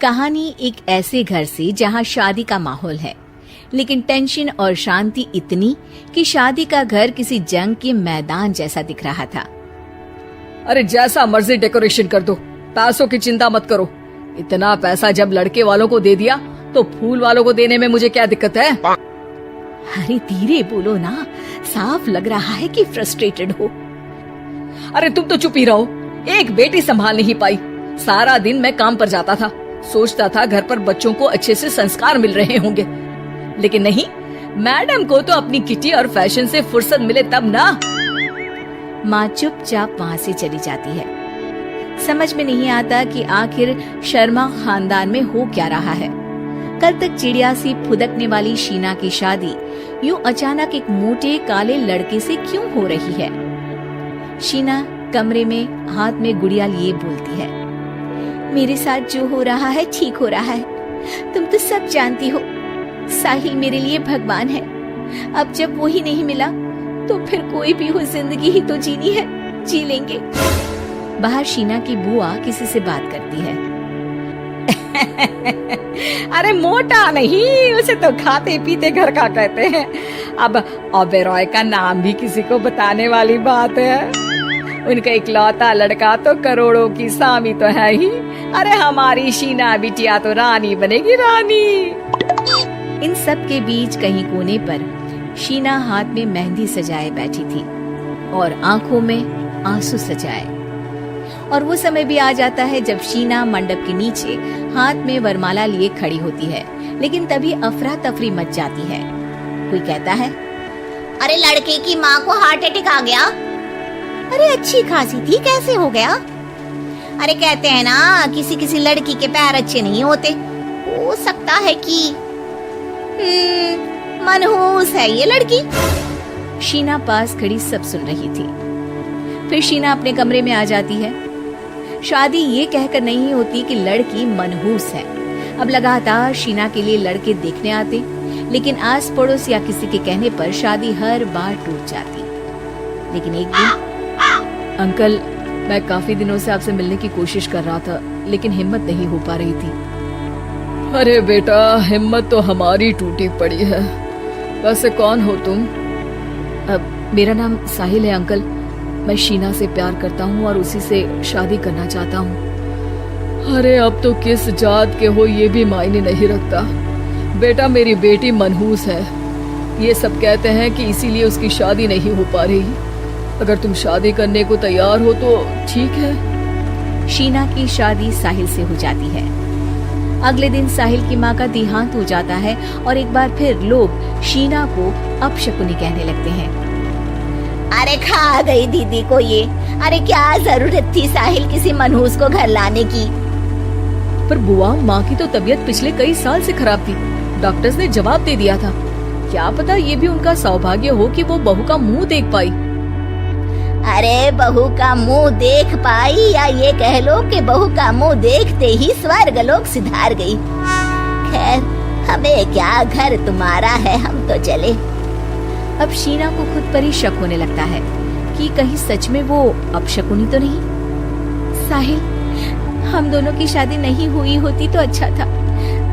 कहानी एक ऐसे घर से जहां शादी का माहौल है, लेकिन टेंशन और शांति इतनी कि शादी का घर किसी जंग के मैदान जैसा दिख रहा था। अरे जैसा मर्जी डेकोरेशन कर दो, पैसों की चिंता मत करो। इतना पैसा जब लड़के वालों को दे दिया तो फूल वालों को देने में मुझे क्या दिक्कत है? अरे धीरे बोलो ना, साफ लग रहा है कि फ्रस्ट्रेटेड हो। अरे तुम तो चुप ही रहो, एक बेटी संभाल नहीं पाई। सारा दिन मैं काम पर जाता था, सोचता था घर पर बच्चों को अच्छे से संस्कार मिल रहे होंगे, लेकिन नहीं, मैडम को तो अपनी किटी और फैशन से फुर्सत मिले तब ना। माँ चुपचाप वहाँ से चली जाती है। समझ में नहीं आता कि आखिर शर्मा खानदान में हो क्या रहा है। कल तक चिड़िया सी फुदकने वाली शीना की शादी यूं अचानक एक मोटे काले लड़के से क्यों हो रही है? शीना कमरे में हाथ में गुड़िया लिए बोलती है, मेरे साथ जो हो रहा है ठीक हो रहा है। तुम तो सब जानती हो, साहिल मेरे लिए भगवान है। अब जब वो ही नहीं मिला तो फिर कोई भी हो, जिंदगी ही तो जीनी है, जी लेंगे। बाहर शीना की बुआ किसी से बात करती है। अरे मोटा नहीं, उसे तो खाते पीते घर का कहते हैं। अब ओबेरॉय का नाम भी किसी को बताने वाली बात है। उनका इकलौता लड़का तो करोड़ों की सामी तो है ही। अरे हमारी शीना बिटिया तो रानी बनेगी, रानी। इन सब के बीच कहीं कोने पर शीना हाथ में मेहंदी सजाए बैठी थी और आंखों में आंसू सजाए। और वो समय भी आ जाता है जब शीना मंडप के नीचे हाथ में वरमाला लिए खड़ी होती है, लेकिन तभी अफरा तफरी मच जाती है। कोई कहता है, अरे लड़के की माँ को हार्ट अटैक आ गया। अरे अच्छी खासी थी, कैसे हो गया? अरे कहते हैं ना, किसी किसी लड़की के पैर अच्छे नहीं होते। हो सकता है कि मनहूस है ये लड़की। शीना पास खड़ी सब सुन रही थी। फिर शीना अपने कमरे में आ जाती है। शादी ये कहकर नहीं होती कि लड़की मनहूस है। अब लगातार शीना के लिए लड़के देखने आते, लेकिन आस पड़ोस या किसी के कहने पर शादी हर बार टूट जाती। लेकिन एक दिन, अंकल, मैं काफी दिनों से आपसे मिलने की कोशिश कर रहा था, लेकिन हिम्मत नहीं हो पा रही थी। अरे बेटा, हिम्मत तो हमारी टूटी पड़ी है। वैसे कौन हो तुम? मेरा नाम साहिल है अंकल। मैं शीना से प्यार करता हूँ और उसी से शादी करना चाहता हूँ। अरे अब तो किस जात के हो ये भी मायने नहीं रखता। बेटा, मेरी बेटी मनहूस है। ये सब कहते हैं कि इसीलिए उसकी शादी नहीं हो पा रही। अगर तुम शादी करने को तैयार हो तो ठीक है। शीना की शादी साहिल से हो जाती है। अगले दिन साहिल की माँ का देहांत हो जाता है और एक बार फिर लोग शीना को अपशकुनी कहने लगते हैं। अरे खा गई दीदी को ये। अरे क्या जरूरत थी साहिल किसी मनहूस को घर लाने की? पर बुआ, माँ की तो तबीयत पिछले कई साल से खराब थी। डॉक्टर्स ने जवाब दे दिया था। क्या पता ये भी उनका सौभाग्य हो कि वो बहू का मुंह देख पाई। अरे बहू का मुंह देख पाई, या ये कह लो कि बहू का मुंह देखते ही स्वर्ग लोक सिधार गई। खैर, हमें क्या, घर तुम्हारा है, हम तो चले। अब शीना को खुद पर ही शक होने लगता है कि कहीं सच में वो अपशकुनी तो नहीं। साहिल, हम दोनों की शादी नहीं हुई होती तो अच्छा था।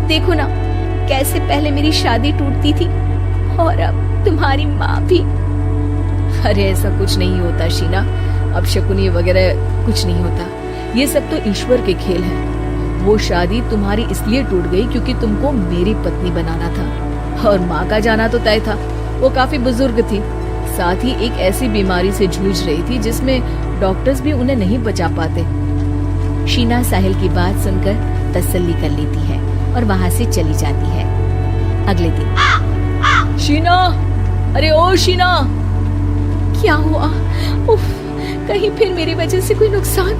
देखो ना, कैसे पहले मेरी शादी टूटती थी और अब तुम्हारी माँ भी। अरे ऐसा कुछ नहीं होता शीना, अपशकुनी वगैरह कुछ नहीं होता। ये सब तो ईश्वर के खेल हैं। वो शादी तुम्हारी इसलिए टूट गई क्योंकि तुमको मेरी पत्नी बनाना था, और माँ का जाना तो तय था। वो काफी बुजुर्ग थी, साथ ही एक ऐसी बीमारी से जूझ रही थी जिसमें डॉक्टर्स भी उन्हें नहीं बचा पाते। शीना साहिल की बात सुनकर तसल्ली कर लेती है और वहाँ से चली जाती है। अगले दिन, शीना, अरे ओ शीना, क्या हुआ? उफ, कहीं फिर मेरी वजह से कोई नुकसान?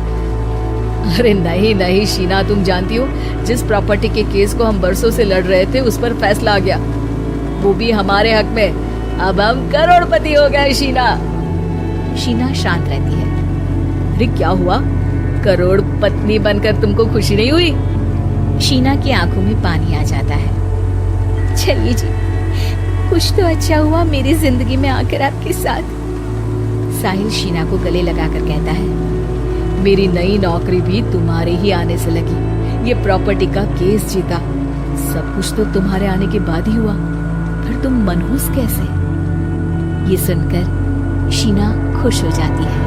अरे नहीं नहीं शीना, तुम जानती हो, जिस प्रॉपर्टी के केस को हम बरसों से लड़ रहे थे उस पर फैसला आ गया, वो भी हमारे हक में। अब हम करोड़पति हो गए शीना। शीना शांत रहती है। अरे क्या हुआ? करोड़ पत्नी बनकर तुमको खुशी नहीं हुई? शीना की आंखों में पानी आ जाता है। चलिए जी, कुछ तो अच्छा हुआ मेरी जिंदगी में आकर आपके साथ। साहिल शीना को गले लगाकर कहता है, मेरी नई नौकरी भी तुम्हारे ही आने से लगी। ये प्रॉपर्टी का केस जीता। सब कुछ तो तुम्हारे आने के बाद ही हुआ, फिर तुम मनहूस कैसे? ये सुनकर शीना खुश हो जाती है।